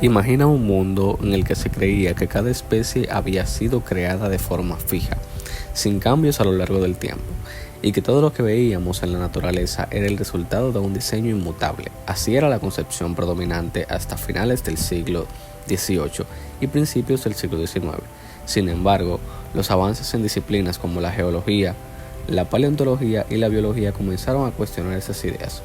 Imagina un mundo en el que se creía que cada especie había sido creada de forma fija, sin cambios a lo largo del tiempo, y que todo lo que veíamos en la naturaleza era el resultado de un diseño inmutable. Así era la concepción predominante hasta finales del siglo XVIII y principios del siglo XIX. Sin embargo, los avances en disciplinas como la geología, la paleontología y la biología comenzaron a cuestionar esas ideas.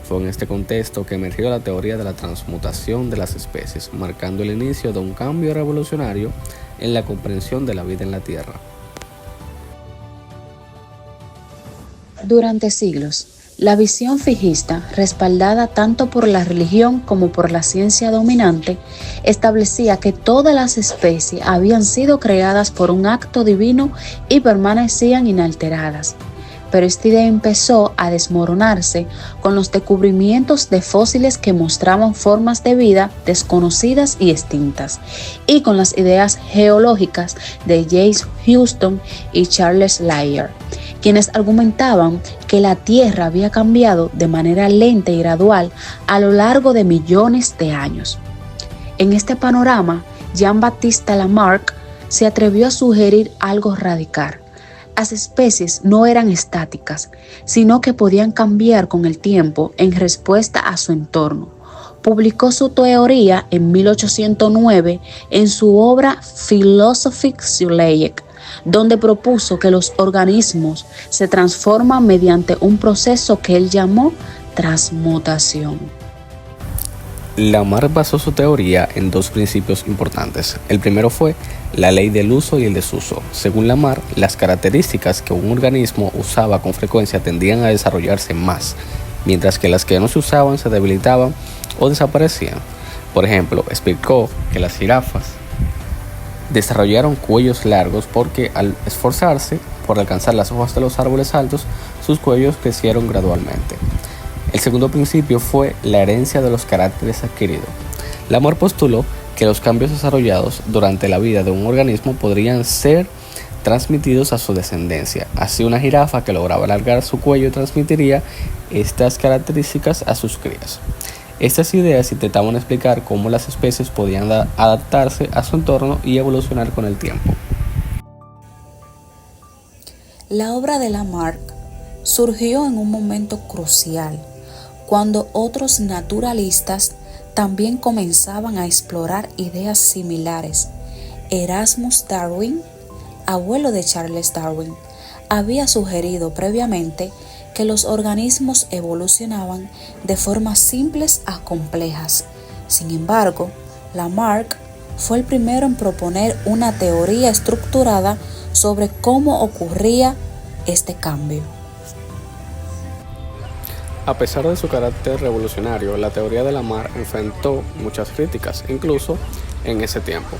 Fue en este contexto que emergió la teoría de la transmutación de las especies, marcando el inicio de un cambio revolucionario en la comprensión de la vida en la Tierra. Durante siglos, la visión fijista, respaldada tanto por la religión como por la ciencia dominante, establecía que todas las especies habían sido creadas por un acto divino y permanecían inalteradas. Pero esta idea empezó a desmoronarse con los descubrimientos de fósiles que mostraban formas de vida desconocidas y extintas, y con las ideas geológicas de James Houston y Charles Lyell, quienes argumentaban que la Tierra había cambiado de manera lenta y gradual a lo largo de millones de años. En este panorama, Jean-Baptiste Lamarck se atrevió a sugerir algo radical. Las especies no eran estáticas, sino que podían cambiar con el tiempo en respuesta a su entorno. Publicó su teoría en 1809 en su obra Philosophie Zoologique, donde propuso que los organismos se transforman mediante un proceso que él llamó transmutación. Lamarck basó su teoría en dos principios importantes. El primero fue la ley del uso y el desuso. Según Lamarck, las características que un organismo usaba con frecuencia tendían a desarrollarse más, mientras que las que no se usaban se debilitaban o desaparecían. Por ejemplo, explicó que las jirafas desarrollaron cuellos largos porque al esforzarse por alcanzar las hojas de los árboles altos, sus cuellos crecieron gradualmente. El segundo principio fue la herencia de los caracteres adquiridos. Lamarck postuló que los cambios desarrollados durante la vida de un organismo podrían ser transmitidos a su descendencia. Así, una jirafa que lograba alargar su cuello transmitiría estas características a sus crías. Estas ideas intentaban explicar cómo las especies podían adaptarse a su entorno y evolucionar con el tiempo. La obra de Lamarck surgió en un momento crucial, cuando otros naturalistas también comenzaban a explorar ideas similares. Erasmus Darwin, abuelo de Charles Darwin, había sugerido previamente que los organismos evolucionaban de formas simples a complejas. Sin embargo, Lamarck fue el primero en proponer una teoría estructurada sobre cómo ocurría este cambio. A pesar de su carácter revolucionario, la teoría de Lamarck enfrentó muchas críticas, incluso en ese tiempo.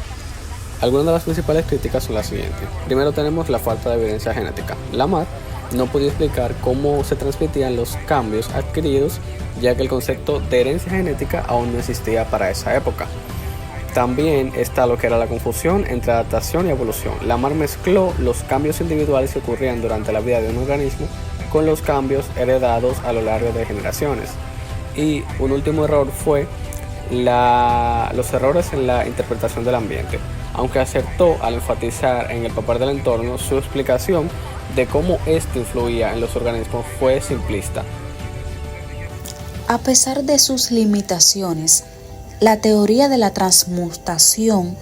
Algunas de las principales críticas son las siguientes. Primero tenemos la falta de evidencia genética. Lamarck no podía explicar cómo se transmitían los cambios adquiridos, ya que el concepto de herencia genética aún no existía para esa época. También está lo que era la confusión entre adaptación y evolución. Lamarck mezcló los cambios individuales que ocurrían durante la vida de un organismo con los cambios heredados a lo largo de generaciones. Y un último error fue los errores en la interpretación del ambiente. Aunque acertó al enfatizar en el papel del entorno, su explicación de cómo éste influía en los organismos fue simplista. A pesar de sus limitaciones, la teoría de la transmutación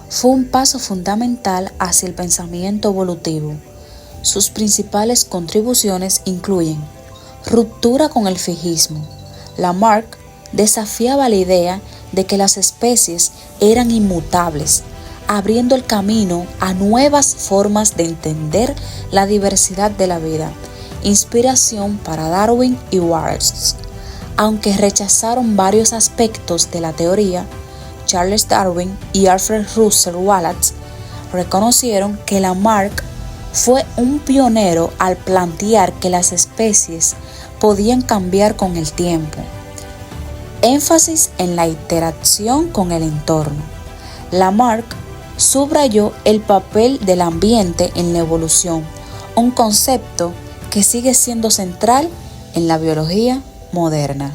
fue un paso fundamental hacia el pensamiento evolutivo. Sus principales contribuciones incluyen ruptura con el fijismo. Lamarck desafiaba la idea de que las especies eran inmutables, abriendo el camino a nuevas formas de entender la diversidad de la vida, inspiración para Darwin y Wallace. Aunque rechazaron varios aspectos de la teoría, Charles Darwin y Alfred Russel Wallace reconocieron que Lamarck fue un pionero al plantear que las especies podían cambiar con el tiempo. Énfasis en la interacción con el entorno. Lamarck subrayó el papel del ambiente en la evolución, un concepto que sigue siendo central en la biología moderna.